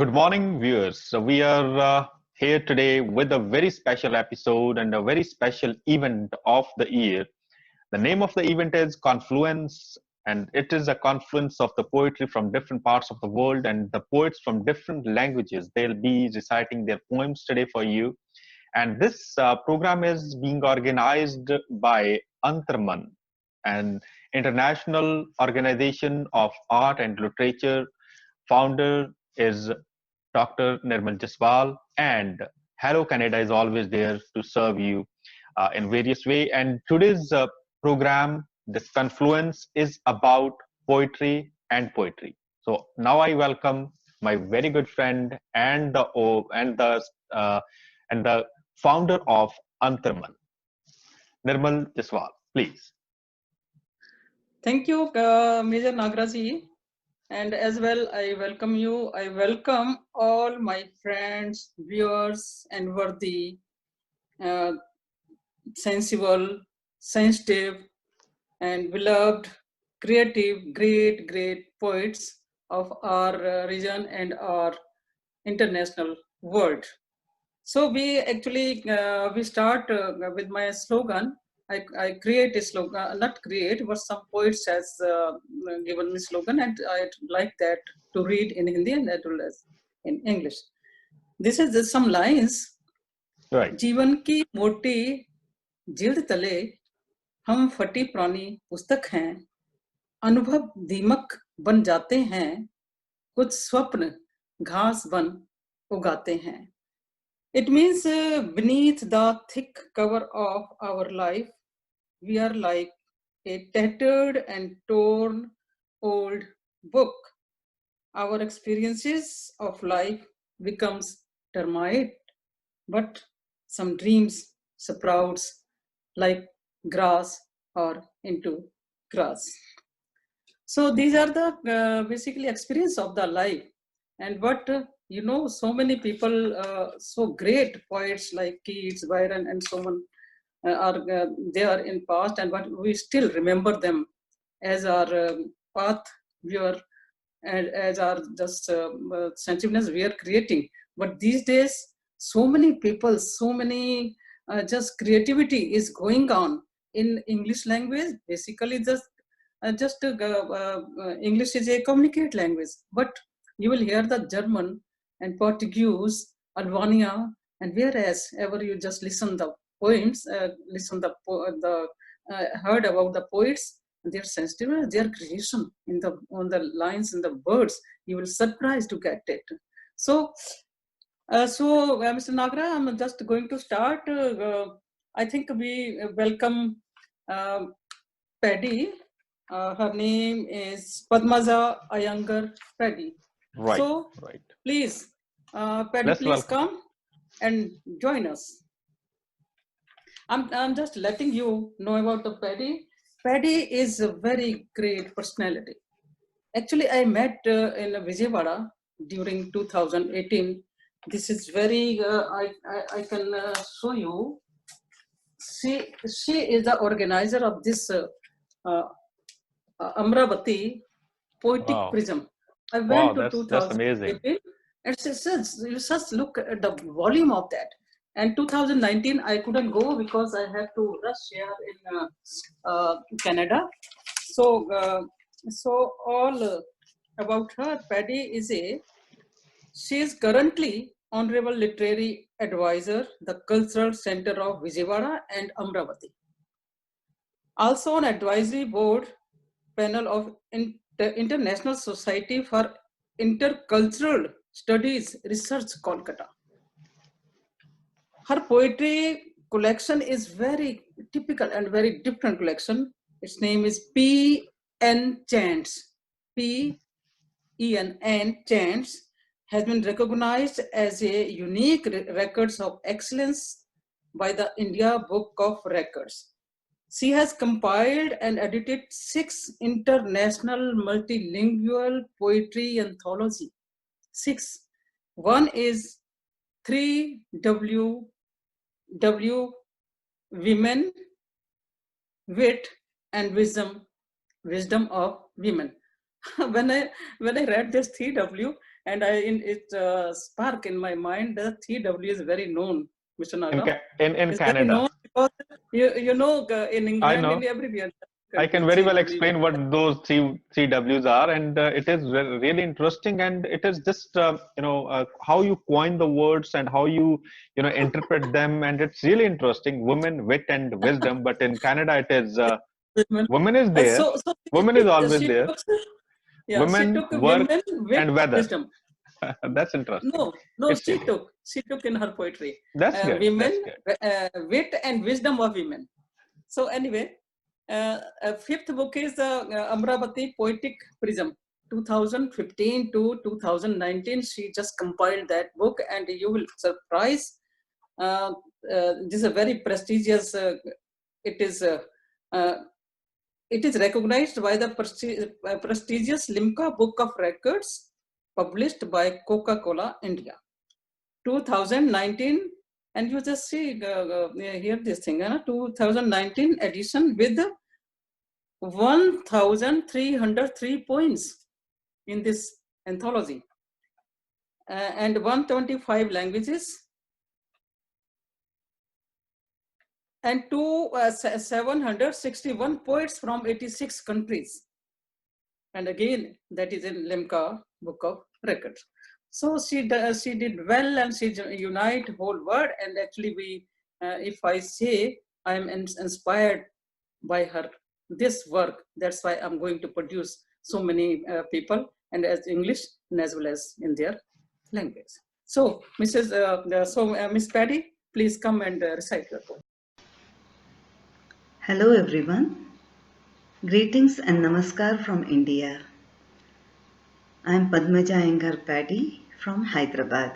Good morning, viewers. So we are here today with a very special episode and a very special event of the year. The name of the event is Confluence, and it is a confluence of the poetry from different parts of the world and the poets from different languages. They'll be reciting their poems today for you. And this program is being organized by Antrman, an international organization of art and literature. Founder is Dr. Nirmal Jaswal, and Hello Canada is always there to serve you in various way. And today's program, this confluence, is about poetry and poetry. So now I welcome my very good friend and uh, the founder of Antrman, Nirmal Jaswal. Please. Thank you, Major Nagra ji. And as well, I welcome you. I welcome all my friends, viewers, and worthy, sensible, sensitive, and beloved, creative, great poets of our region and our international world. So we actually, we start with my slogan. I create a slogan, not create, but some poets has given me slogan, and I'd like that to read in Hindi and as well as in English. This is just some lines. Right. जीवन की मोटी जिल्द तले हम फटी पुरानी पुस्तक हैं, अनुभव दीमक बन जाते हैं, कुछ स्वप्न घास बन उगाते हैं. It means beneath the thick cover of our life, we are like a tattered and torn old book. Our experiences of life becomes termite, but some dreams sprouts like grass or into grass. So these are the basically experience of the life. And what so many people, so great poets like Keats, Byron, and so on are there in past, and but we still remember them as our path we are, and as our just sensitiveness we are creating. But these days, so many people, so many just creativity is going on in English language. Basically, just English is a communicate language, but you will hear the German and Portuguese, Albania, and whereas ever you just listen the poems, heard about the poets, their sensitivity, their creation in the on the lines in the words, you will surprised to get it. So, Mr. Nagra, I'm just going to start. I think we welcome Paddy. Her name is Padmaja Iyengar-Paddy. Right. So, right. Please, Paddy, please come and join us. I'm just letting you know about the Paddy. Paddy is a very great personality. Actually, I met in Vijayawada during 2018. This is very, I can show you. She is the organizer of this Amravati Poetic Prism. I went to 2018. And you just look at the volume of that. And 2019, I couldn't go because I had to rush here in Canada. So all about her, Paddy she is currently Honorable Literary Advisor, the Cultural Center of Vijayawada and Amravati. Also on advisory board panel of the International Society for Intercultural Studies Research, Kolkatta. Her poetry collection is very typical and very different collection. Its name is P.N. Chants. P.E.N. Chants has been recognized as a unique records of excellence by the India Book of Records. She has compiled and edited 6 international multilingual poetry anthology. 6. One is 3W Women, Wit and Wisdom of Women. When I read this 3W, and it spark in my mind that TW is very known, Mr. Nagra. In It's very Canada. known because you know in I England, in know. everywhere I can country, very well TW. explain what those three W's are, and it is really interesting. And it is just how you coin the words and how you know interpret them, and it's really interesting. Women, wit, and wisdom. But in Canada, it is Women. woman is there. So Woman is always she there. took, yeah, she Women, took work, women with and weather. wisdom. That's interesting. No, It's really she took in her poetry that's good. women, That's good. wit and wisdom of women. So anyway, fifth book is the Amravati Poetic Prism, 2015 to 2019. She just compiled that book, and you will surprise. This is a very prestigious. It is. Uh, it is recognized by the prestigious Limca Book of Records, published by Coca-Cola India, 2019. And you just see here this thing, 2019 edition with 1,303 poems in this anthology, and 125 languages, and 761 poets from 86 countries. And again, that is in Limca Book of Records. So she did well, and she unite whole world. And actually, if I say I am inspired by her this work, that's why I'm going to produce so many people, and as English and as well as in their language. So, Miss Paddy, please come and recite your poem. Hello everyone. Greetings and namaskar from India. I am Padmaja Iyengar-Paddy from Hyderabad.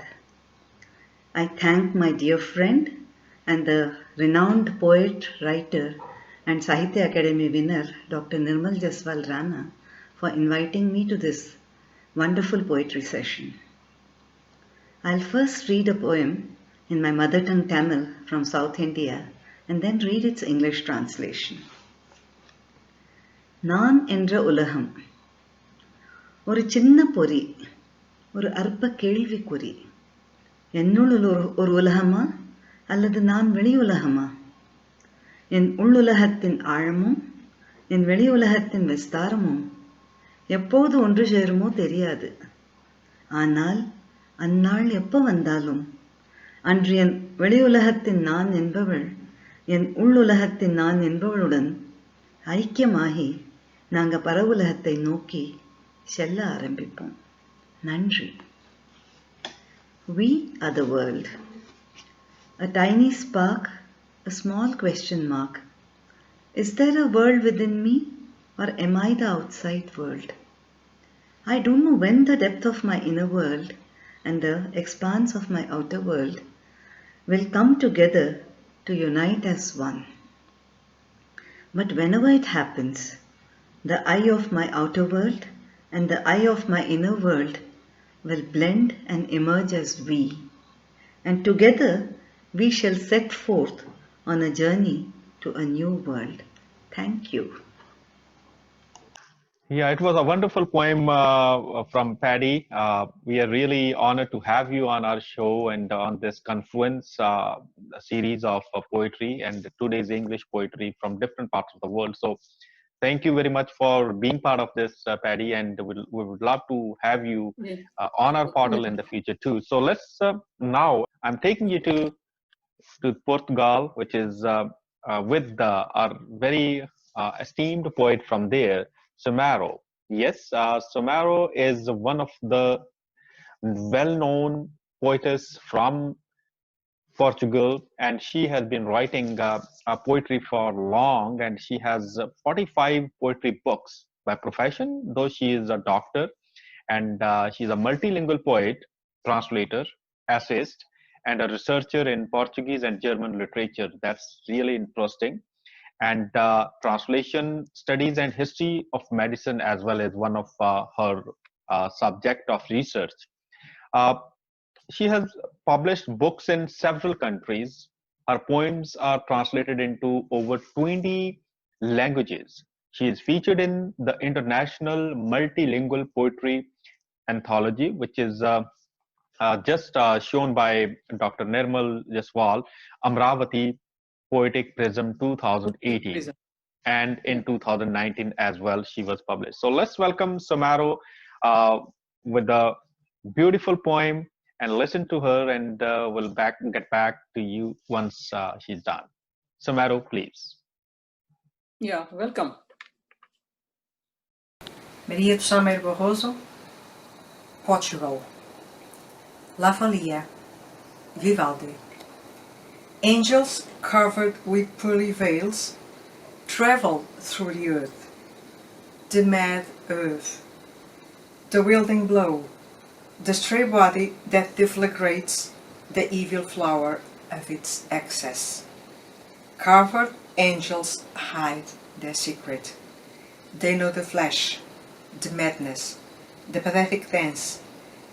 I thank my dear friend and the renowned poet, writer and Sahitya Academy winner Dr. Nirmal Jaswal Rana for inviting me to this wonderful poetry session. I'll first read a poem in my mother tongue Tamil from South India and then read its English translation. நான் என்ற உலகம். ஒரு சின்ன பொறி, ஒரு அற்ப கேள்விக்குறி. என்னுள் ஒரு உலகமா அல்லது நான் வெளி உலகமா? என் உள்ளுலகத்தின் ஆழமும் என் வெளி உலகத்தின் விஸ்தாரமும் எப்போது ஒன்று சேருமோ தெரியாது. ஆனால் அந்நாள் எப்போ வந்தாலும் அன்று என் வெளி உலகத்தின் நான் என்பவள் என் உள்ளுலகத்தின் நான் என்பவளுடன் ஐக்கியமாகி நாங்க பரவுலகத்தை நோக்கி செல்ல ஆரம்பிப்போம். நன்றி. We are the world. A tiny spark, a small question mark. Is there a world within me, or am I the outside world? I don't know when the depth of my inner world and the expanse of my outer world will come together to unite as one. But whenever it happens, the eye of my outer world and the eye of my inner world will blend and emerge as we, and together we shall set forth on a journey to a new world. Thank you. Yeah, it was a wonderful poem from Paddy. We are really honored to have you on our show and on this Confluence series of poetry and today's English poetry from different parts of the world. So thank you very much for being part of this, Paddy, and we would love to have you on our portal in the future too. So let's now, I'm taking you to Portugal, which is with our very esteemed poet from there, Sameiro. Yes, Sameiro is one of the well-known poetess from Portugal, and she has been writing poetry for long, and she has 45 poetry books by profession, though she is a doctor, and she's a multilingual poet, translator, essayist, and a researcher in Portuguese and German literature. That's really interesting. And translation studies and history of medicine as well as one of her subject of research. Uh, she has published books in several countries. Her poems are translated into over 20 languages. She is featured in the International Multilingual Poetry anthology, which is just shown by Dr. Nirmal Jaswal, Amravati Poetic Prism 2018. Prism. And in 2019 as well, she was published. So let's welcome Sameiro with a beautiful poem and listen to her, and we'll get back to you once she's done. Sameiro, please. Yeah, welcome. Maria de Sameiro Barroso, Portugal. La Folia, Vivaldi. Angels covered with pearly veils travel through the earth, the mad earth, the wielding blow, the stray body that deflagrates the evil flower of its excess. Covered angels hide their secret. They know the flesh, the madness, the pathetic dance,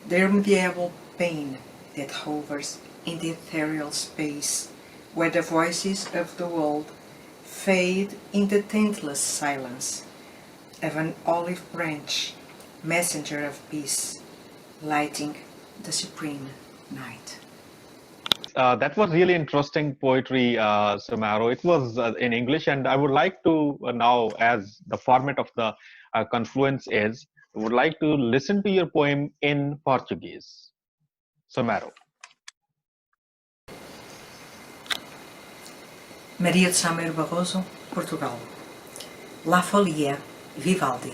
the irremediable pain that hovers in the ethereal space, where the voices of the world fade in the taintless silence of an olive branch, messenger of peace, lighting the supreme night. That was really interesting poetry, Sameiro. It was in English, and I would like to now, as the format of the Confluence is, I would like to listen to your poem in Portuguese. Sameiro. Maria de Sameiro Barroso, Portugal. La Folia, Vivaldi.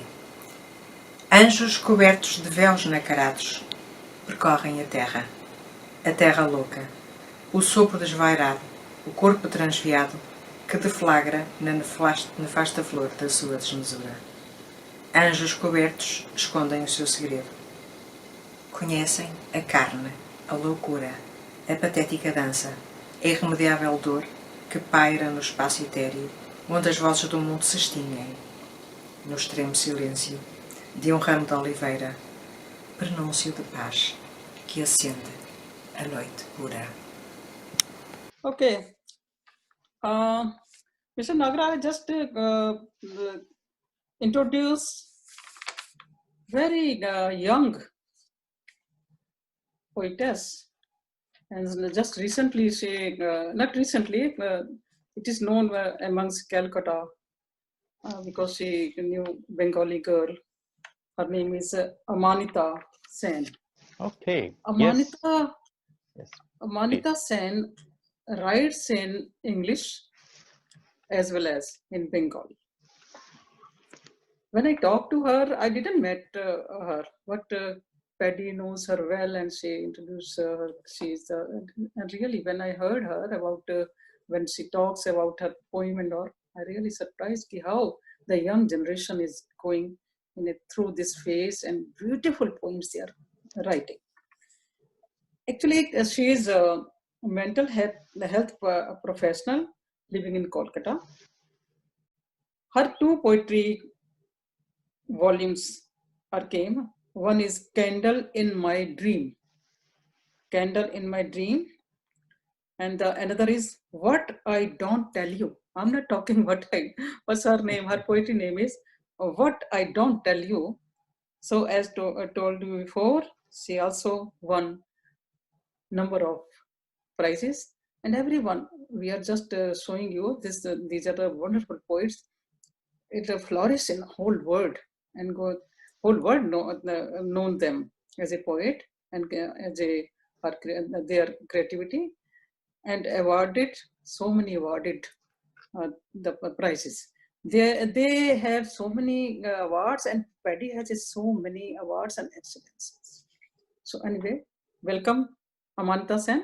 Anjos cobertos de véus nacarados percorrem a terra louca, o sopro desvairado, o corpo transviado que deflagra na nefasta flor da sua desmesura. Anjos cobertos escondem o seu segredo. Conhecem a carne, a loucura, a patética dança, a irremediável dor que paira no espaço etéreo, onde as vozes do mundo se extinguem. No extremo silêncio de um ramo de oliveira, prenúncio de paz que acende a noite pura. Okay. Mr. Nagra, I just introduce very young poetess, and just recently she, not recently, it is known amongst Calcutta because she knew Bengali girl. Her name is Amanita Sen. Okay. Amanita, Yes. Amanita Sen writes in English as well as in Bengali. When I talked to her, I didn't met her, but Paddy knows her well, and she introduced her. She's and really, when I heard her about when she talks about her poem and all, I really surprised how the young generation is going in it through this phase, and beautiful poems they are writing. Actually, she is a mental health professional living in Kolkatta. Her two poetry volumes came. One is Candle in My Dream. Candle in My Dream. And another is What I Don't Tell You. I'm not talking what's her name? Her poetry name is What I Don't Tell You. So as told you before, she also won number of prizes. And everyone, we are just showing you this. These are the wonderful poets. It flourished in the whole world, and whole world known them as a poet and as their creativity, and awarded so many the prizes. They have so many awards, and Paddy has so many awards and excellences. So anyway, welcome, Amanita Sen.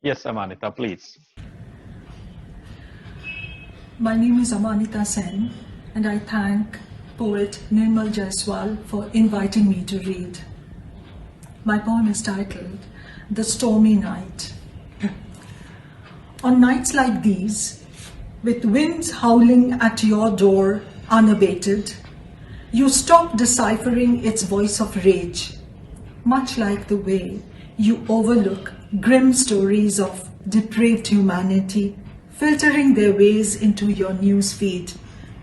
Yes, Amanita, please. My name is Amanita Sen, and I thank poet Nirmal Jaswal for inviting me to read. My poem is titled The Stormy Night. On nights like these, with winds howling at your door unabated, you stop deciphering its voice of rage, much like the way you overlook grim stories of depraved humanity filtering their ways into your news feed,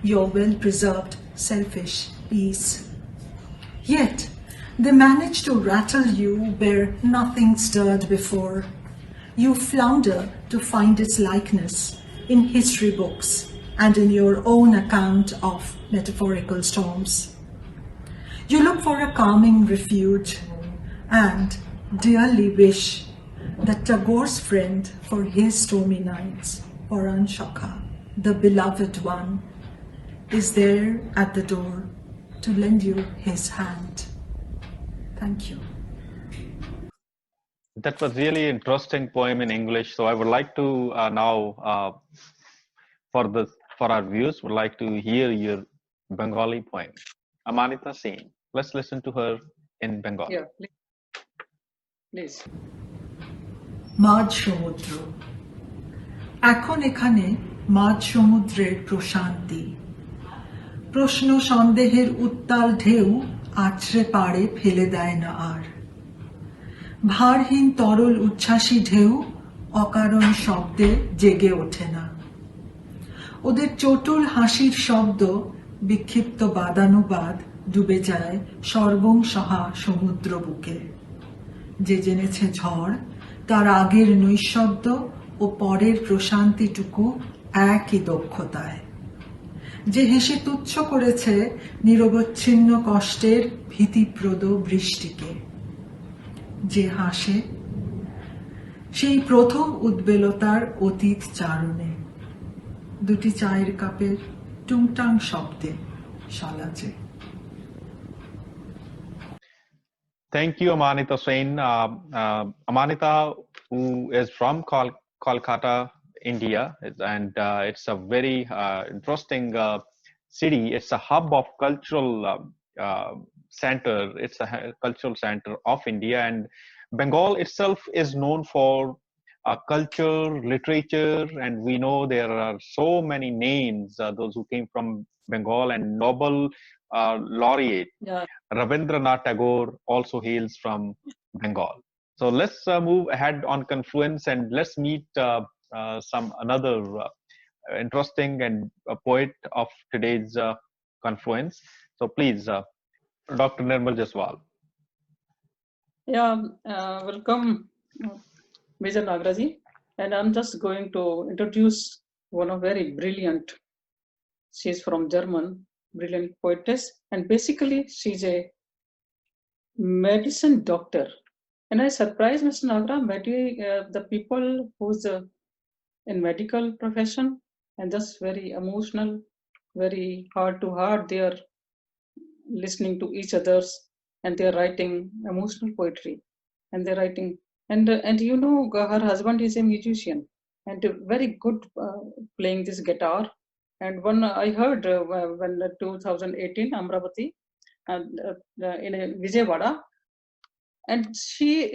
your well-preserved, selfish peace. Yet, They manage to rattle you where nothing stirred before. You flounder to find its likeness in history books and in your own account of metaphorical storms. You look for a calming refuge and dearly wish that Tagore's friend for his stormy nights, Paran Shakha, the beloved one, is there at the door to lend you his hand. Thank you. That was really interesting poem in English. So I would like to now, for our viewers, would like to hear your Bengali poem, Amanita Sen. Let's listen to her in Bengali. Yeah, please. মাঝ সমুদ্র এখন এখানে মাঝ সমুদ্রের প্রশান্তি প্রশ্ন সন্দেহের উত্তাল ঢেউ আছড়ে পাড়ে ফেলে দেয় না আর ভারহীন তরল উচ্ছ্বাসী ঢেউ অকারণ শব্দে জেগে ওঠে না ওদের চটুল হাসির শব্দ বিক্ষিপ্ত বাদানুবাদ ডুবে যায় সর্বংসহা সমুদ্র বুকে যে জেনেছে ঝড় তার আগের নৈঃশব্দ ও পরের প্রশান্তিটুকু একই দক্ষতায় যে হেসে তুচ্ছ করেছে নিরবচ্ছিন্ন কষ্টের ভীতিপ্রদ বৃষ্টিকে যে হাসে সেই প্রথম উদ্বেলতার অতীত চারণে দুটি চায়ের কাপের টুংটাং শব্দে সালাজে Thank you, Amanita Sen. Amanita, who is from Kolkatta, India, and it's a very interesting city. It's a hub of cultural center. It's a cultural center of India, and Bengal itself is known for culture, literature, and we know there are so many names, those who came from Bengal, and Nobel laureate. Yeah. Rabindranath Tagore also hails from Bengal. So let's move ahead on Confluence and let's meet another interesting and poet of today's Confluence. So please, Dr. Nirmal Jaswal. Yeah, welcome, Major Nagra ji. And I'm just going to introduce one of very brilliant. She's from German, brilliant poetess, and basically she's a medicine doctor. And I surprised Mr. Nagra, the people who's in medical profession and just very emotional, very heart to heart. They are listening to each other's and they're writing emotional poetry. And they're writing, and you know, her husband is a musician and very good playing this guitar. And one I heard when 2018 Amravati in Vijayawada, and she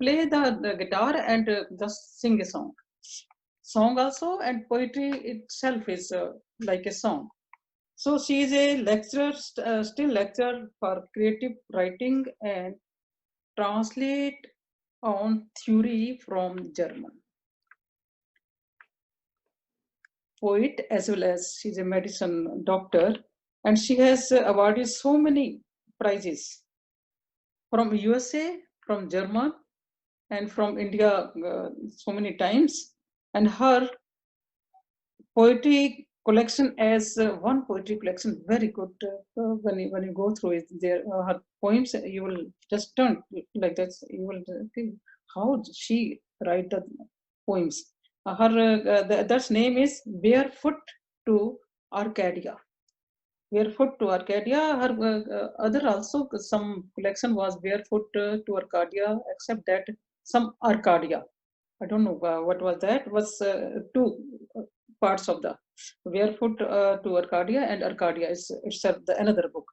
play the guitar and just sing a song also, and poetry itself is like a song. So she is a lecturer, still lecturer for creative writing and translate on theory from German. Poet as well as she's a medicine doctor, and she has awarded so many prizes from USA, from German, and from India so many times. And her poetry collection as one poetry collection, very good. When you go through it, there her poems, you will just turn like that. You will think how she write the poems. Her that's name is Barefoot to Arcadia. Barefoot to Arcadia. Her other also some collection was Barefoot to Arcadia, except that some Arcadia. I don't know what was that. Was two parts of the Barefoot to Arcadia, and Arcadia is itself another book.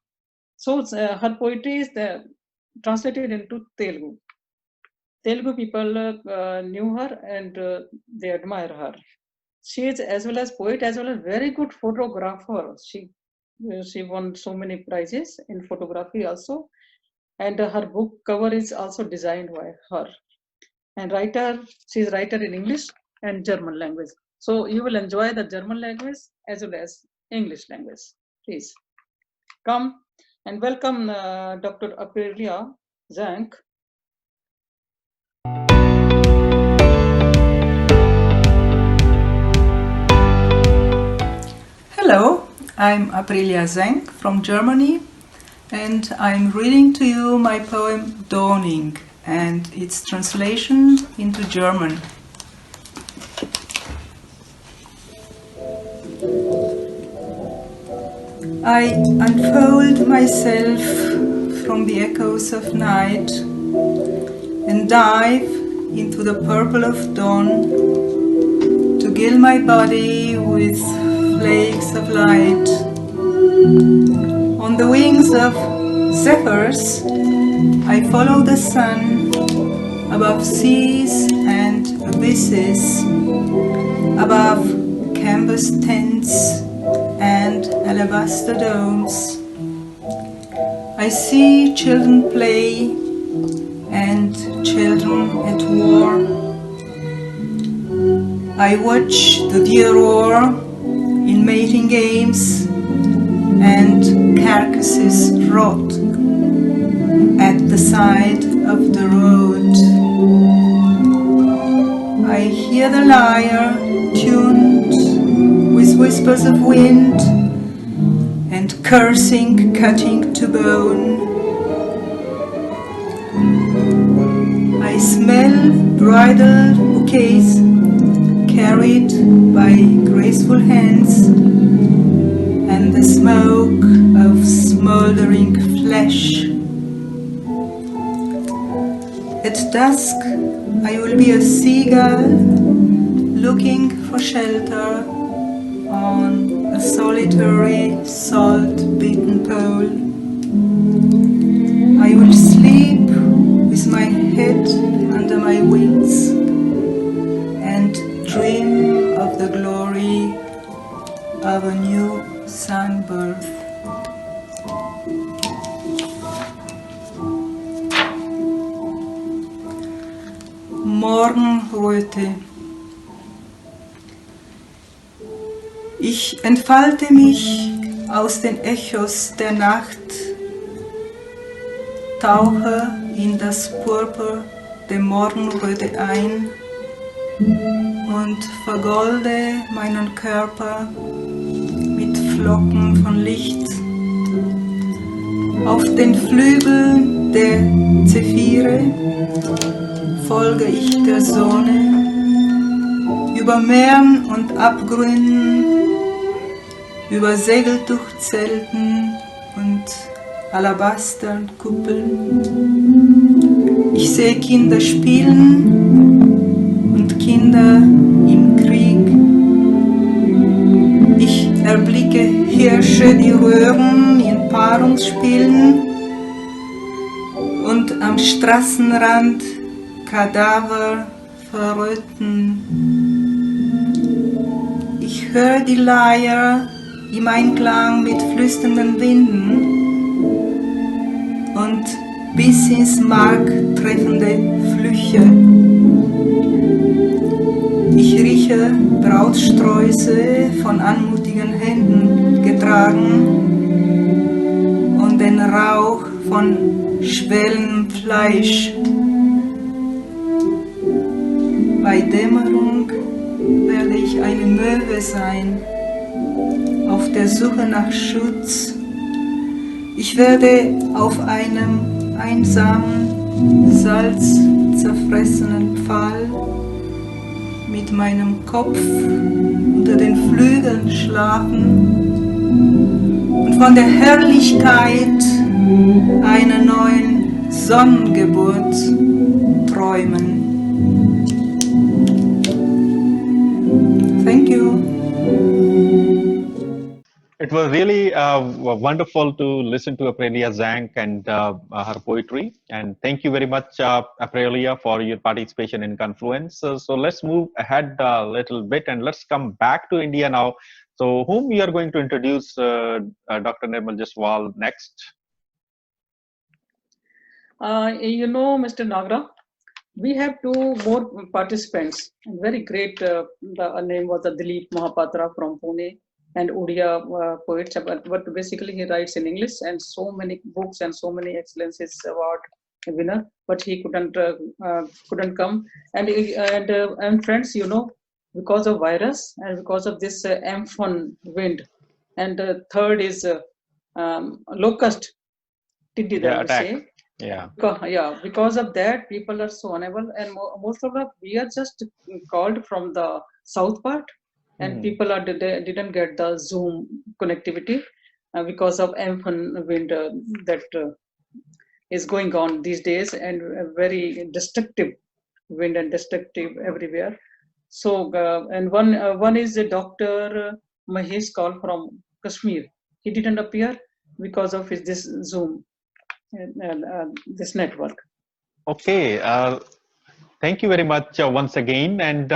So her poetry is translated into Telugu. Telugu people knew her and they admire her. She is as well as poet, as well as very good photographer. She won so many prizes in photography also, and her book cover is also designed by her. And she is writer in English and German language. So you will enjoy the German language as well as English language. Please come And welcome Dr. Aprilia Zank. Hello, I'm Aprilia Zank from Germany, and I'm reading to you my poem Dawning and its translation into German. I unfold myself from the echoes of night and dive into the purple of dawn to gill my body with flakes of light. On the wings of zephyrs, I follow the sun above seas and abysses, above canvas tents and alabaster domes. I see children play and children at war. I watch the deer roar in mating games and carcasses rot at the side of the road. I hear the lyre tuned with whispers of wind and cursing cutting to bone. I smell bridal bouquets carried by graceful hands and the smoke of smoldering flesh. At dusk I will be a seagull looking for shelter on a solitary salt-beaten pole. I will sleep with my head under my wings and dream of the glory of a new sunbirth. Morgenröte. Ich entfalte mich aus den Echos der Nacht, tauche in das Purpur der Morgenröte ein und vergolde meinen Körper mit Flocken von Licht. Auf den Flügeln der Zephire folge ich der Sonne, über Meeren und Abgründen, über Segeltuchzelten und Alabasterkuppeln. Ich sehe Kinder spielen und Kinder im Krieg. Ich erblicke Hirsche, die Röhren in Paarungsspielen und am Straßenrand Kadaver verröten. Ich höre die Leier im Einklang mit flüsternden Winden und bis ins Mark treffende Flüche. Ich rieche Brautsträuße von anmutigen Händen getragen und den Rauch von schwellendem Fleisch. Bei Dämmerung werde ich eine Möwe sein, auf der Suche nach Schutz. Ich werde auf einem einsamen, salzzerfressenen Pfahl mit meinem Kopf unter den Flügeln schlafen und von der Herrlichkeit einer neuen Sonnengeburt träumen. Thank you. It was really wonderful to listen to Aprilia Zank and her poetry. And thank you very much, Aprilia, for your participation in Confluence. So let's move ahead a little bit and let's come back to India now. So whom we are going to introduce Dr. Nirmal Jaswal next? Mr. Nagra, we have two more participants. Very great. The name was Dilip Mahapatra from Pune. and Odia poets, but basically he writes in English, and so many books and so many excellences award winner, but he couldn't come. And friends, because of virus and because of this Amphan wind, and third is locust tidbit, I Yeah, would attack. say. Yeah. Because of that, people are so unable, and most of us, we are just called from the south part, and Mhm. people didn't get the Zoom connectivity because of Amphan wind that is going on these days, and very destructive wind and destructive everywhere. So and one is a Dr. Mahesh call from Kashmir. He didn't appear because of this Zoom and this network. Okay. Thank you very much once again. And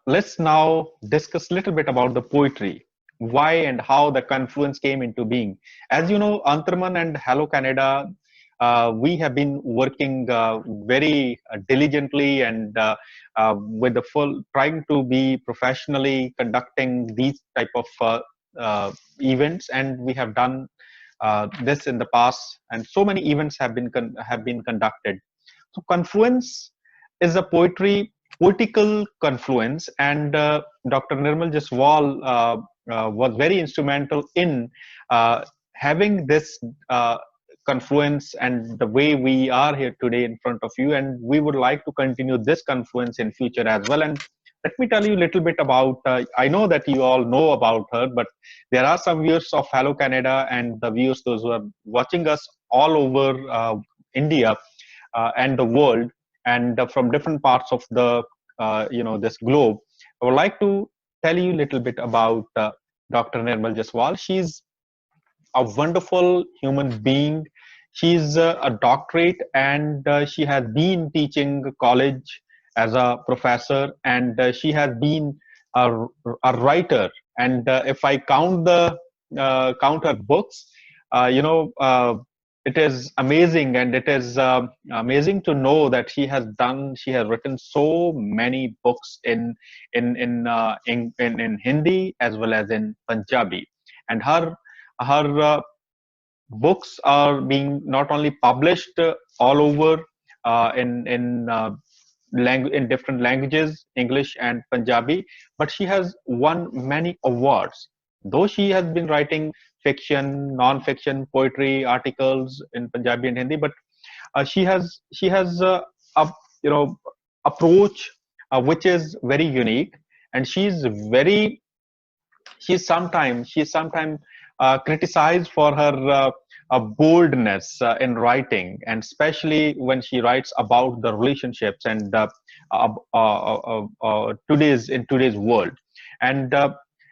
let's now discuss a little bit about the poetry, why and how the confluence came into being. As you know, Antrman and Hello Canada, we have been working very diligently and with the full, trying to be professionally conducting these type of events, and we have done this in the past, and so many events have been conducted. So confluence is a poetical confluence, and Dr. Nirmal Jaswal was very instrumental in having this confluence and the way we are here today in front of you, and we would like to continue this confluence in future as well. And let me tell you a little bit about, I know that you all know about her, but there are some viewers of Hello Canada and the viewers, those who are watching us all over India and the world, and from different parts of the this globe. I would like to tell you a little bit about Dr. Nirmal Jaswal. She's a wonderful human being. She's a doctorate, and she has been teaching college as a professor, and she has been a writer. And if I count her books, you know, it is amazing, and it is amazing to know that she has written so many books in Hindi as well as in Punjabi, and her books are being not only published all over in different languages, English and Punjabi, but she has won many awards. Though she has been writing fiction, non-fiction, poetry articles in Punjabi and Hindi, but she has a you know approach which is very unique, and she's sometimes criticized for her boldness in writing, and especially when she writes about the relationships and today's world. And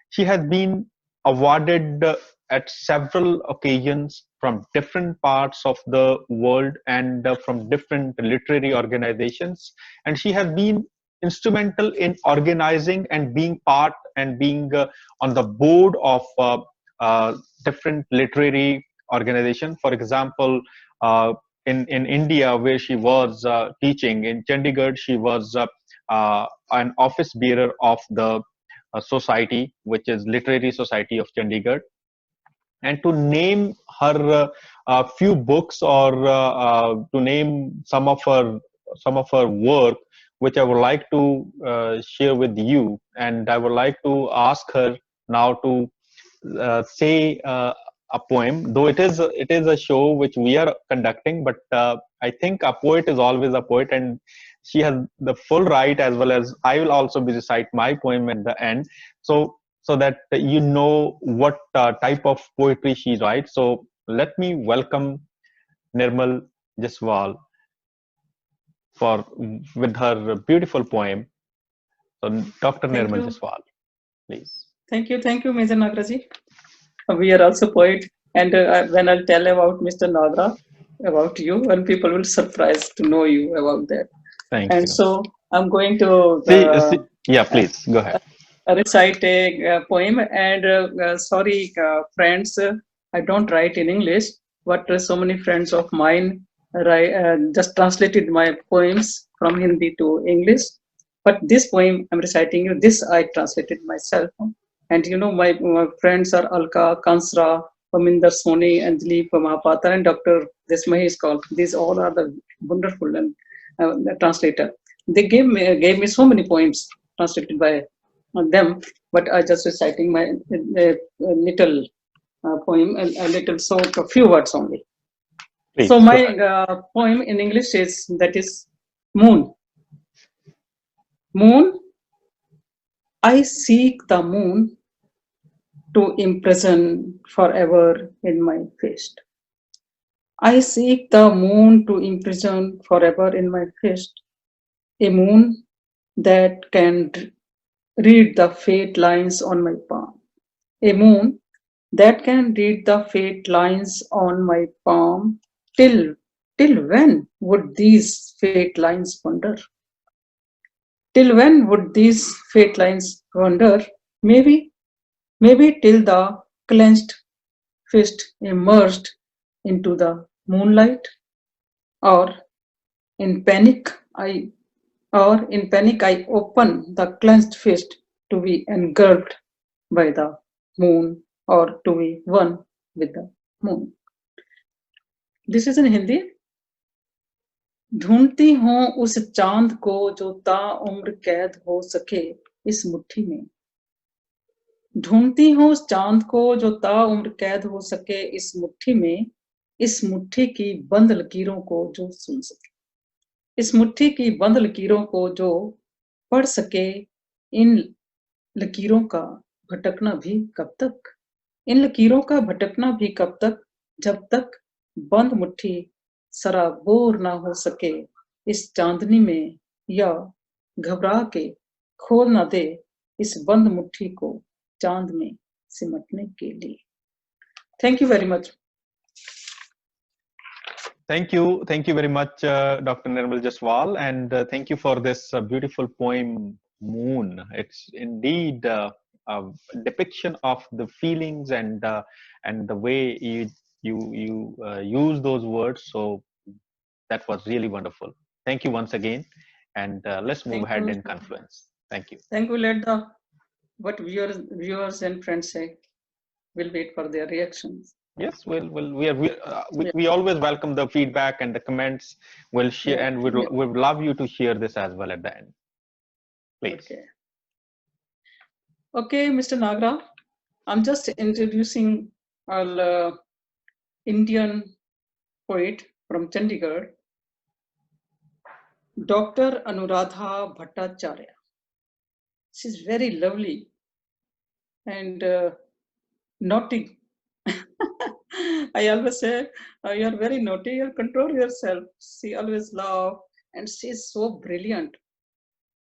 she has been awarded at several occasions from different parts of the world, and from different literary organizations, and she has been instrumental in organizing and being part and being on the board of different literary organizations. For example, in India, where she was teaching in Chandigarh, she was an office bearer of the society, which is Literary Society of Chandigarh. And to name her few books, or to name some of her work, which I would like to share with you, and I would like to ask her now to say a poem. Though it is a show which we are conducting, but I think a poet is always a poet, and she has the full right, as well as I will also be recite my poem at the end. So that you know what type of poetry she writes. So let me welcome Nirmal Jaswal for with her beautiful poem. So Dr. Thank Nirmal you. Jaswal, please. Thank you, Mr. Nagraji. We are also poet, and when I'll tell about Mr. Nagra, about you, and people will surprise to know you about that. Thank And you. so I'm going to Yeah, please go ahead. recite a poem. And sorry, friends, I don't write in English, but so many friends of mine just translated my poems from Hindi to English. But this poem I'm reciting you, this I translated myself, And my friends are Alka, Kansra, Paminder Soni, Anjali, Pamapata, and Dr. Desmahi is called. These all are the wonderful and translator. They gave me so many poems translated by them, but I just reciting my little poem, a little sort of few words only. Please, So my poem in English is Moon. Moon, I seek the moon to imprison forever in my fist. I seek the moon to imprison forever in my fist. A moon that can read the fate lines on my palm. A moon that can read the fate lines on my palm. Till when would these fate lines wander? Till when would these fate lines wander? Maybe till the clenched fist emerged into the moonlight, or in panic I open the clenched fist to be engulfed by the moon or to be one with the moon. This is in Hindi. ढूंढती हूं उस चांद को जो ताउम्र कैद हो सके इस मुट्ठी में. ढूंढती हूं उस चांद को जो ताउम्र कैद हो सके इस मुट्ठी में. इस मुट्ठी की बंद लकीरों को जो सुन सके. इस मुट्ठी की बंद लकीरों को जो पढ़ सके. इन लकीरों का भटकना भी कब तक. इन लकीरों का भटकना भी कब तक, जब तक बंद मुट्ठी सराबोर ना हो सके इस चांदनी में, या घबरा के खोल ना दे इस बंद मुट्ठी को चांद में सिमटने के लिए. Thank you very much. Thank you very much, Dr. Nirmal Jaswal, and thank you for this beautiful poem, Moon. It's indeed a depiction of the feelings and the way you use those words. So that was really wonderful. Thank you once again, and let's move ahead in Confluence. Thank you. Thank you. Let what viewers and friends say. We'll wait for their reactions. Yes, we always welcome the feedback and the comments. We'll share, and we'd love you to share this as well at the end. Please. Okay, Mr. Nagra, I'm just introducing our Indian poet from Chandigarh, Dr. Anuradha Bhattacharyya. She's very lovely and naughty. I always say, you are very naughty, you control yourself. She always laughs, and she is so brilliant.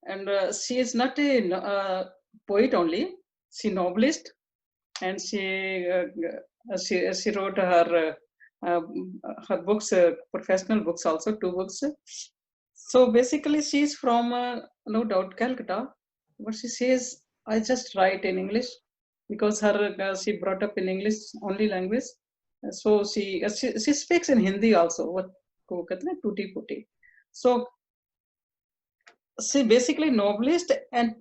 And she is not a poet only, she novelist, and she wrote her books, professional books also, 2 books. So basically she is from, no doubt, Calcutta, but she says, I just write in English, because she brought up in English only language. So she speaks in Hindi also. What tutti putti. So she basically novelist, and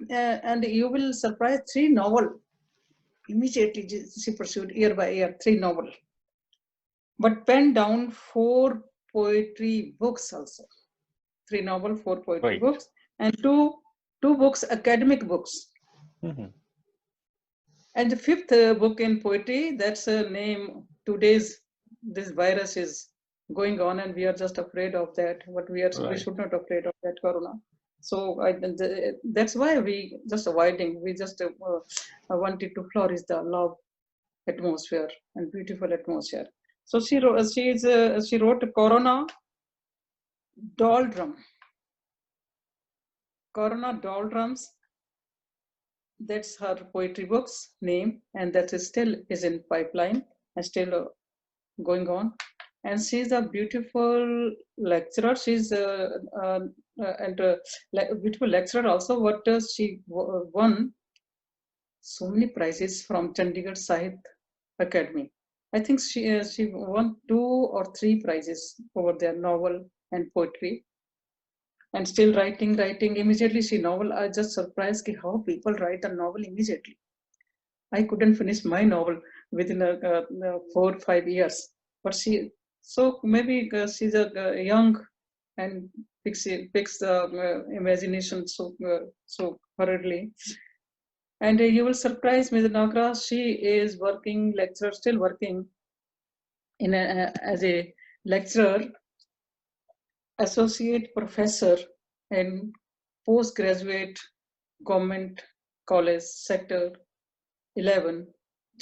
you will surprise 3 novels. Immediately she pursued year by year 3 novels, but penned down 4 poetry books also. 3 novels, 4 poetry books, and two books, academic books. Mm-hmm. And the 5th book in poetry, that's a name. Today's this virus is going on, and we are just afraid of that. But we should not afraid of that corona. So that's why we just avoiding. We just wanted to flourish the love atmosphere and beautiful atmosphere. So she wrote Corona Doldrum. Corona Doldrums. That's her poetry book's name, and that is still in pipeline and still going on. And she's a beautiful lecturer. She's a beautiful lecturer also. What does she won so many prizes from Chandigarh Sahit Academy. I think she won 2 or 3 prizes over their novel and poetry. And still writing immediately. She novel, I just surprised how people write a novel immediately. I couldn't finish my novel within 4 or 5 years. But so maybe she's a young and picks the imagination so hurriedly. And you will surprise me, Nagra. She is working lecturer, still working as a lecturer, associate professor, and postgraduate government college sector 11,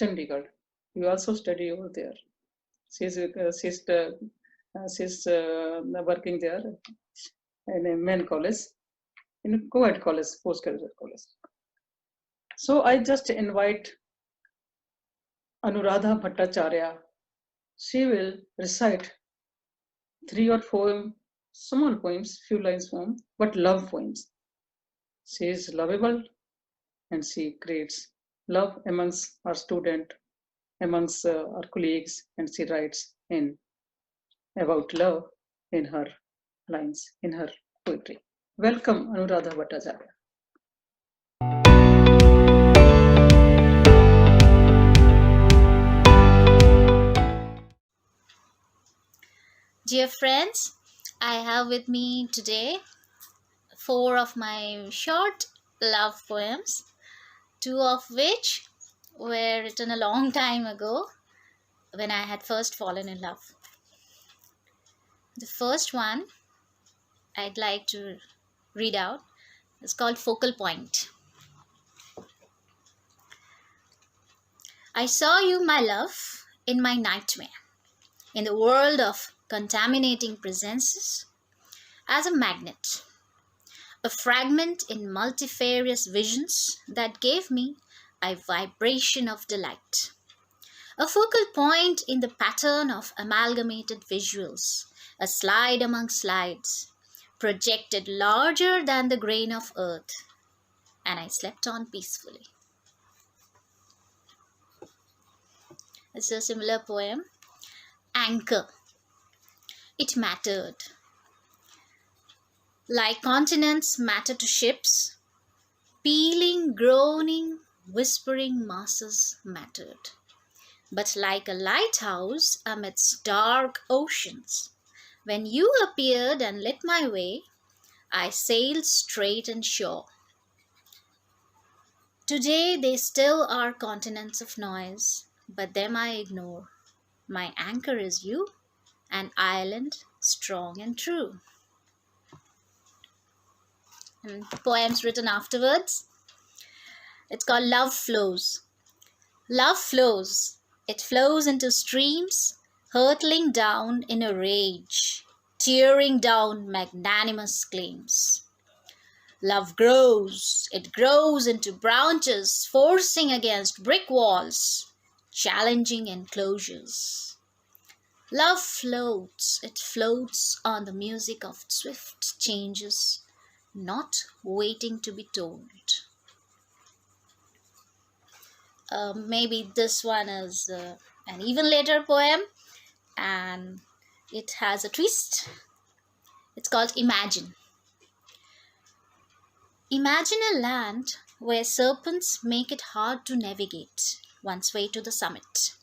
Chandigarh. You also study over there. She's working there in a men college, in a co-ed college, postgraduate college. So I just invite Anuradha Bhattacharyya. She will recite 3 or 4 small poems, few lines form, but love poems. She is lovable and she creates love amongst our student, amongst our colleagues, and she writes in about love in her lines, in her poetry. Welcome, Anuradha Bhattacharyya. Dear friends, I have with me today 4 of my short love poems, 2 of which were written a long time ago when I had first fallen in love. The first one I'd like to read out is called Focal Point. I saw you, my love, in my nightmare, in the world of contaminating presences, as a magnet, a fragment in multifarious visions that gave me a vibration of delight, a focal point in the pattern of amalgamated visuals, a slide among slides, projected larger than the grain of earth, and I slept on peacefully. It's a similar poem. Anchor. It mattered. Like continents matter to ships, peeling, groaning, whispering masses mattered. But like a lighthouse amidst dark oceans, when you appeared and lit my way, I sailed straight and sure. Today they still are continents of noise, but them I ignore. My anchor is you, an island strong and true. And poems written afterwards. It's called Love Flows. Love flows. It flows into streams, hurtling down in a rage, tearing down magnanimous claims. Love grows. It grows into branches, forcing against brick walls, challenging enclosures. Love floats. It floats on the music of swift changes, not waiting to be told. Maybe this one is an even later poem, and it has a twist. It's called Imagine. Imagine a land where serpents make it hard to navigate one's way to the summit.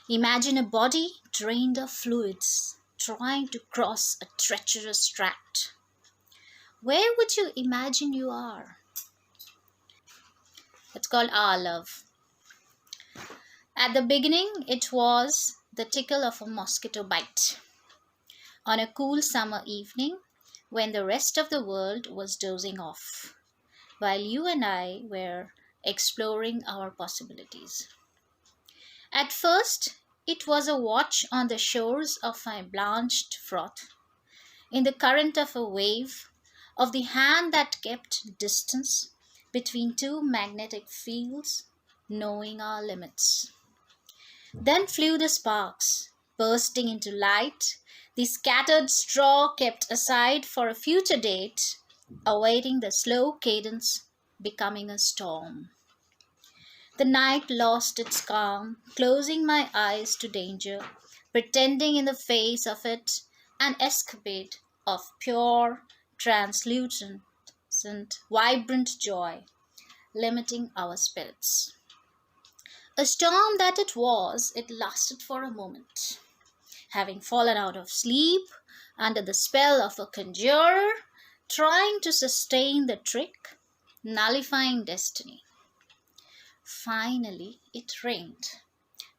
Imagine a body drained of fluids, trying to cross a treacherous tract. Where would you imagine you are? It's called Our Love. At the beginning, it was the tickle of a mosquito bite. On a cool summer evening, when the rest of the world was dozing off, while you and I were exploring our possibilities. At first, it was a watch on the shores of my blanched froth, in the current of a wave, of the hand that kept distance between 2 magnetic fields, knowing our limits. Then flew the sparks, bursting into light, the scattered straw kept aside for a future date, awaiting the slow cadence, becoming a storm. The night lost its calm, closing my eyes to danger, pretending in the face of it an escapade of pure, translucent, vibrant joy, limiting our spirits. A storm that it was, it lasted for a moment. Having fallen out of sleep under the spell of a conjurer, trying to sustain the trick, nullifying destiny. Finally, it rained,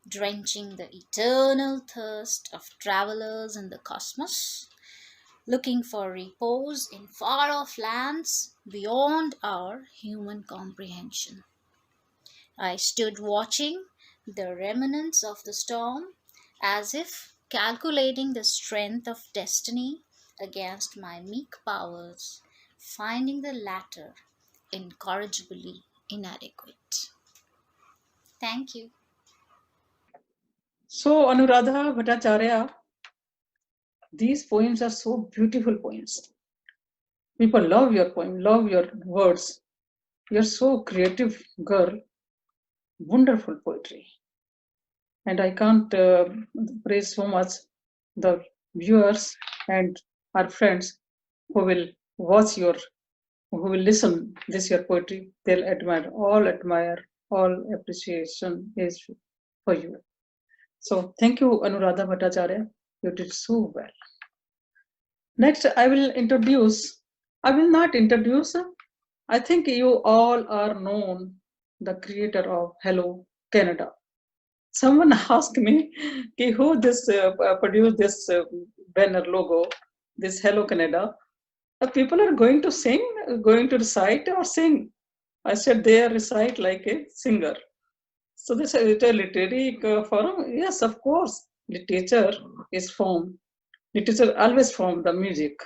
drenching the eternal thirst of travelers in the cosmos, looking for repose in far off lands beyond our human comprehension. I stood watching the remnants of the storm as if calculating the strength of destiny against my meek powers, finding the latter incorrigibly inadequate. Thank you. So, Anuradha Bhattacharyya, these poems are so beautiful poems. People love your poem, love your words. You're so creative, girl. Wonderful poetry. And I can't praise so much the viewers and our friends who will watch your, who will listen this your poetry. They'll admire, all appreciation is for you. So thank you, Anuradha Bhattacharyya. You did so well. Next, I will not introduce. I think you all are known the creator of Hello Canada. Someone asked me who this produced this banner logo, this Hello Canada. People are going to sing, going to recite or sing. I said they are recite like a singer. So this is a literary forum. Yes, of course, literature is formed. Literature always form the music,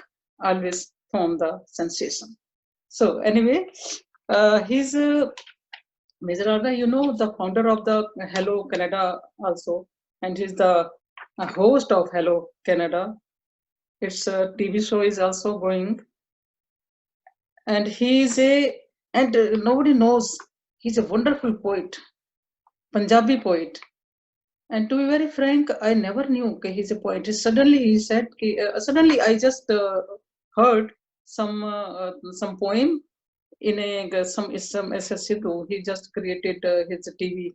always form the sensation. So anyway, he's Major Arda, you know, the founder of the Hello Canada also, and he's the host of Hello Canada. Its TV show is also going, and nobody knows, he's a wonderful poet, Punjabi poet. And to be very frank, I never knew he's a poet. Suddenly he said, suddenly I just heard some poem in some SS Sidhu. He just created his TV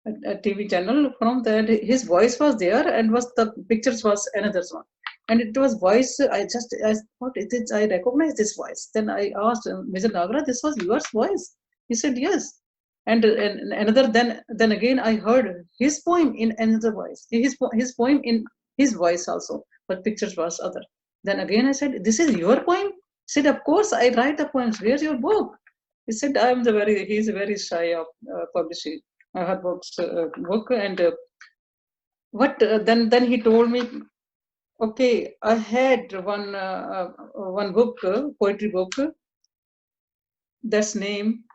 a TV channel. From that, his voice was there, and the pictures was another one. And it was voice. I thought it is. I recognize this voice. Then I asked Mr. Nagra, "This was your voice?" He said, "Yes." And another. Then again, I heard his poem in another voice. His poem in his voice also, but pictures was other. Then again, I said, "This is your poem?" He said, "Of course, I write the poems. Where's your book?" He said, he's very shy of publishing her book. And then he told me, okay, I had one book, poetry book, that's name,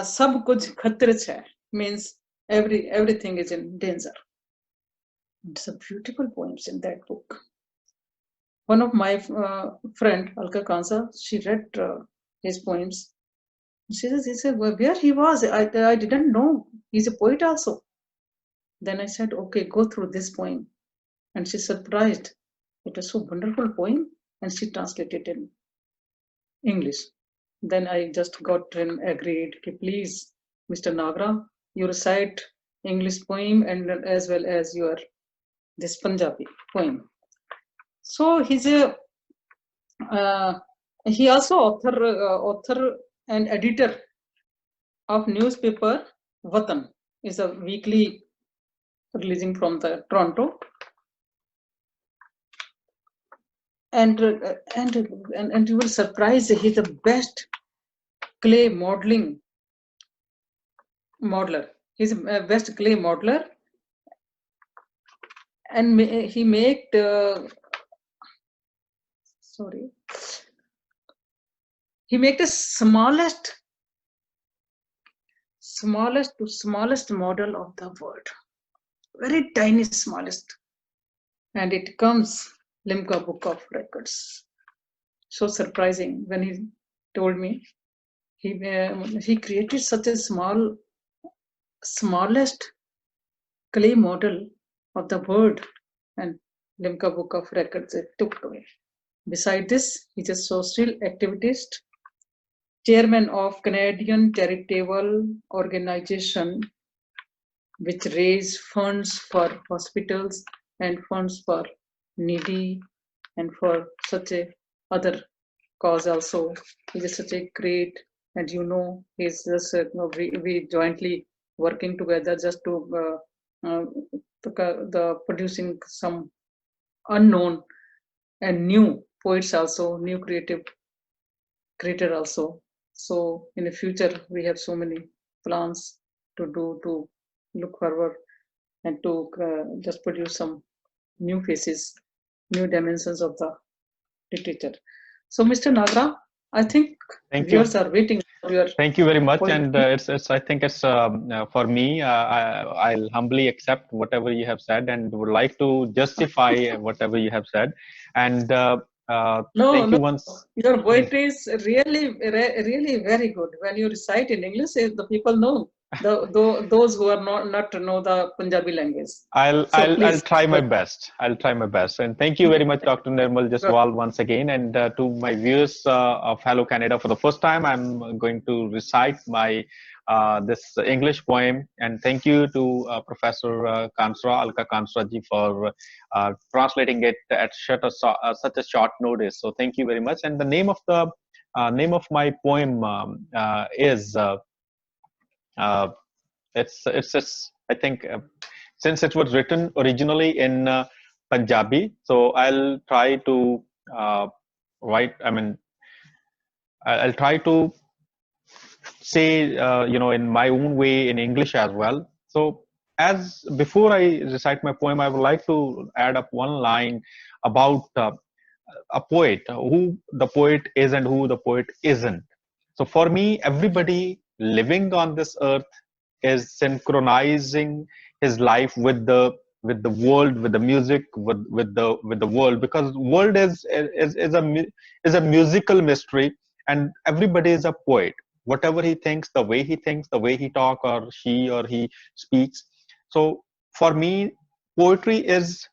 Sab Kuch Khatre Hai, means everything is in danger. It's a beautiful poems in that book. One of my friend, Alka Kansa, she read his poems. She said, where he was, I didn't know. He's a poet also. Then I said, okay, go through this poem. And she's surprised. It was so wonderful poem. And she translated it in English. Then I just got him agreed, please, Mr. Nagra, you recite English poem and as well as your this Punjabi poem. So he's he also author and editor of newspaper Watan, is a weekly releasing from the Toronto, and you will surprise, he's the best clay modeler. He's a best clay modeler, and he made he made the smallest model of the world, very tiny, smallest, and it comes Limca Book of Records. So surprising when he told me he created such a smallest clay model of the world, and Limca Book of Records it took away. Beside this, he's a social activist, chairman of Canadian charitable organization which raise funds for hospitals and funds for needy and for such a other cause also. He is such a great, and he's just we jointly working together just to the producing some unknown and new poets also, new creator also. So in the future we have so many plans to do, to look forward and to just produce some new faces, new dimensions of the literature. So Mr. Nagra, I think Thank you. viewers are waiting for your Thank you very much. poetry. And it's I think it's for me, I'll humbly accept whatever you have said and would like to justify whatever you have said. And thank you once. Your poetry is really very good. When you recite in English, the people know. Those who are not to know the Punjabi language. I'll try my best. I'll try my best. And thank you very much, Dr. Nirmal Jaswal, once again. And to my viewers of Hello Canada, for the first time, I'm going to recite my this English poem. And thank you to Professor Alka Kansra ji for translating it at such a short notice. So thank you very much. And the name of my poem is. It's I think since it was written originally in Punjabi, so I'll try to write. I'll try to say in my own way in English as well. So as before I recite my poem, I would like to add up one line about a poet, who the poet is and who the poet isn't. So for me, everybody living on this earth is synchronizing his life with the world, with the music, with the world, because world is a musical mystery, and everybody is a poet. Whatever he thinks, the way he talk, or she or he speaks. So for me, poetry is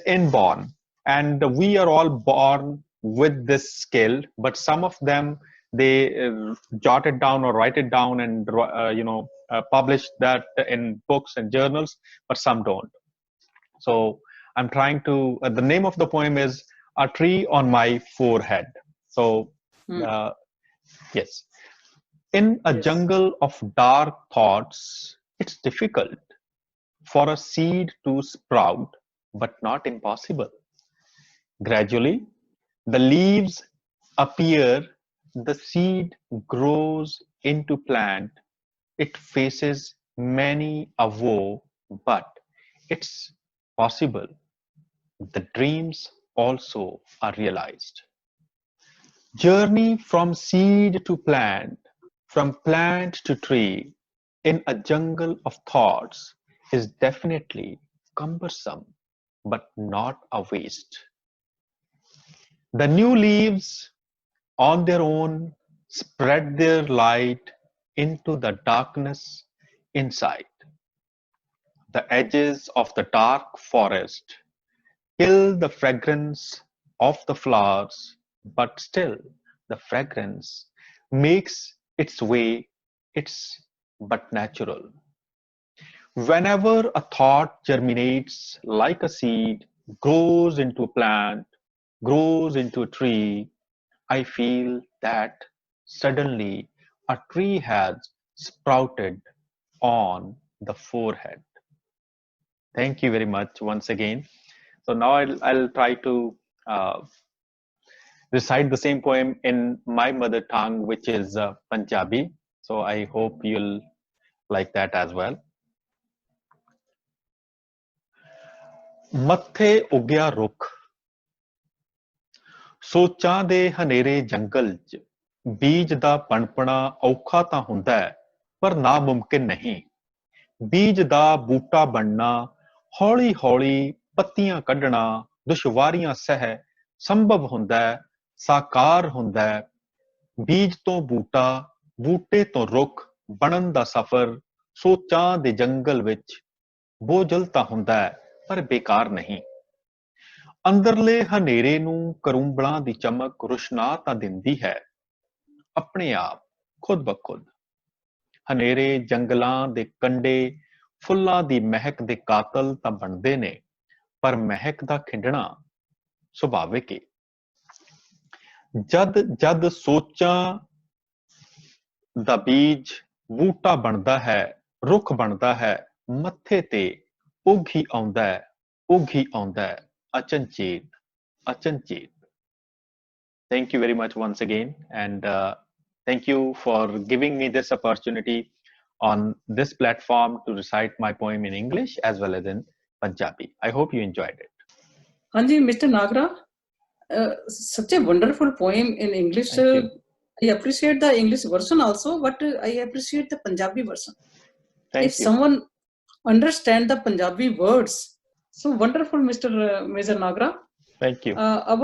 inborn, and we are all born with this skill, but some of them, they jot it down or write it down and publish that in books and journals, but some don't. So I'm trying to the name of the poem is A Tree on My Forehead. So yes, in a jungle of dark thoughts, it's difficult for a seed to sprout, but not impossible. Gradually the leaves appear, the seed grows into plant. It faces many a woe, but it's possible. The dreams also are realized. Journey from seed to plant, from plant to tree, in a jungle of thoughts is definitely cumbersome, but not a waste. The new leaves on their own spread their light into the darkness inside. The edges of the dark forest kill the fragrance of the flowers, but still the fragrance makes its way, it's but natural. Whenever a thought germinates like a seed, grows into a plant, grows into a tree, I feel that suddenly a tree has sprouted on the forehead. Thank you very much once again. So now I'll try to recite the same poem in my mother tongue, which is Punjabi. So I hope you'll like that as well. ਮੱਥੇ ਉੱਗਿਆ ਰੁੱਖ, ਸੋਚਾਂ ਦੇ ਹਨੇਰੇ ਜੰਗਲ 'ਚ ਬੀਜ ਦਾ ਪਣਪਣਾ ਔਖਾ ਤਾਂ ਹੁੰਦਾ ਹੈ, ਪਰ ਨਾ ਮੁਮਕਿਨ ਨਹੀਂ। ਬੀਜ ਦਾ ਬੂਟਾ ਬਣਨਾ, ਹੌਲੀ ਹੌਲੀ ਪੱਤੀਆਂ ਕੱਢਣਾ, ਦੁਸ਼ਵਾਰੀਆਂ ਸਹਿ ਸੰਭਵ ਹੁੰਦਾ ਹੈ, ਸਾਕਾਰ ਹੁੰਦਾ ਹੈ। ਬੀਜ ਤੋਂ ਬੂਟਾ, ਬੂਟੇ ਤੋਂ ਰੁੱਖ ਬਣਨ ਦਾ ਸਫ਼ਰ ਸੋਚਾਂ ਦੇ ਜੰਗਲ ਵਿੱਚ ਬੋਝਲ ਤਾਂ ਹੁੰਦਾ ਹੈ, ਪਰ ਬੇਕਾਰ ਨਹੀਂ। ਅੰਦਰਲੇ ਹਨੇਰੇ ਨੂੰ ਕਰੂੰਬਲਾਂ ਦੀ ਚਮਕ ਰੁਸ਼ਨਾ ਤਾਂ ਦਿੰਦੀ ਹੈ। ਆਪਣੇ ਆਪ ਖੁਦ ਬਖੁਦ ਹਨੇਰੇ ਜੰਗਲਾਂ ਦੇ ਕੰਡੇ ਫੁੱਲਾਂ ਦੀ ਮਹਿਕ ਦੇ ਕਾਤਲ ਤਾਂ ਬਣਦੇ ਨੇ ਪਰ ਮਹਿਕ ਦਾ ਖਿੰਡਣਾ ਸੁਭਾਵਿਕ ਹੈ ਜਦ ਜਦ ਸੋਚਾਂ ਦਾ ਬੀਜ ਬੂਟਾ ਬਣਦਾ ਹੈ ਰੁੱਖ ਬਣਦਾ ਹੈ ਮੱਥੇ ਤੇ ਉੱਘ ਹੀ ਆਉਂਦਾ ਹੈ ਅਚਨਚੇਤ ਅਚਨਚੇਤ Thank you very much once again, and thank you for giving me this opportunity on this platform to recite my poem in English as well as in Punjabi. I hope you enjoyed it. Hanji, Mr. Nagra, such a wonderful poem in English. I appreciate the English version also, but I appreciate the Punjabi version. Thank if you. Someone understand the Punjabi words, so wonderful, Major Nagra. Thank you. I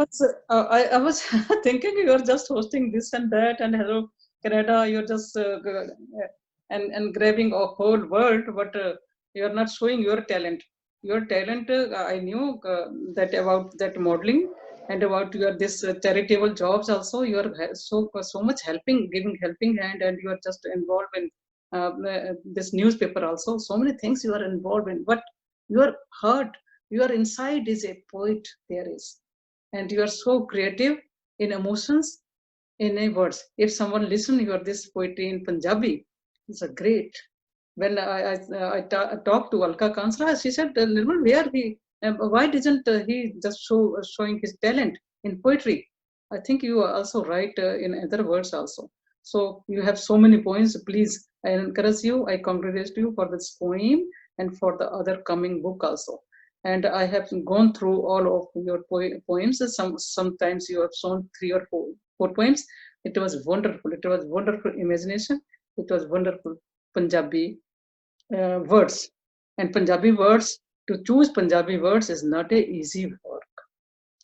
was thinking you are just hosting this and that and hello Canada, you're just and grabbing a whole world, but you are not showing your talent. I knew that about that modeling and about your this charitable jobs also. You are so much giving helping hand, and you are just involved in this newspaper also. So many things you are involved in, but your heart, your inside is a poet there is, and you are so creative in emotions, in a words. If someone listen your this poetry in Punjabi, it's a great. When I talked to Alka Kansra, she said, Nirmal, why doesn't he just showing his talent in poetry? I think you are also right in other words also. So you have so many poems. Please, I encourage you, I congratulate you for this poem and for the other coming book also. And I have gone through all of your poems. Sometimes you have shown 3 or 4 poems. It was wonderful. It was wonderful imagination. It was wonderful Punjabi words. And Punjabi words, to choose Punjabi words is not a easy work.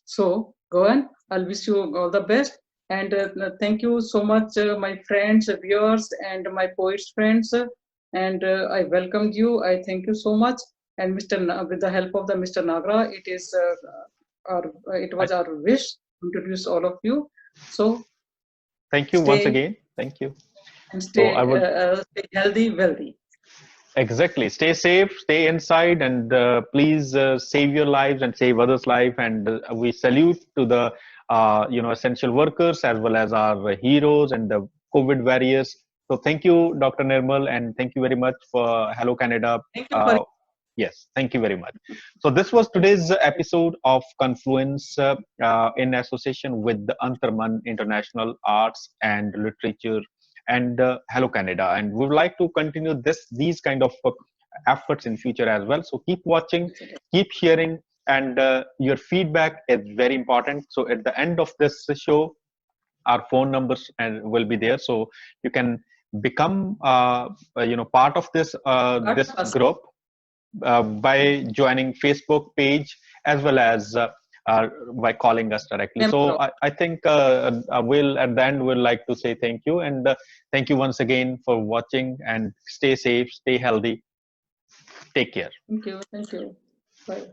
So go on. I'll wish you all the best. And thank you so much, my friends, viewers, and my poets friends. And I welcomed you. I thank you so much. And with the help of the Mr. Nagra, it was our wish to introduce all of you. So thank you once again. Thank you. And stay healthy, wealthy. Exactly. Stay safe, stay inside, and please save your lives and save others' life. And we salute to the essential workers as well as our heroes and the COVID warriors. So thank you, Dr. Nirmal, and thank you very much for Hello Canada. Thank you for Yes, thank you very much. So this was today's episode of Confluence in association with the Antrman International Arts and Literature and Hello Canada. And we would like to continue these kind of efforts in future as well. So keep watching, keep sharing, and your feedback is very important. So at the end of this show, our phone numbers will be there, so you can become part of this group. By joining Facebook page as well as by calling us directly. So I think at the end we'll like to say thank you, and thank you once again for watching, and stay safe, stay healthy, take care. Thank you. Bye.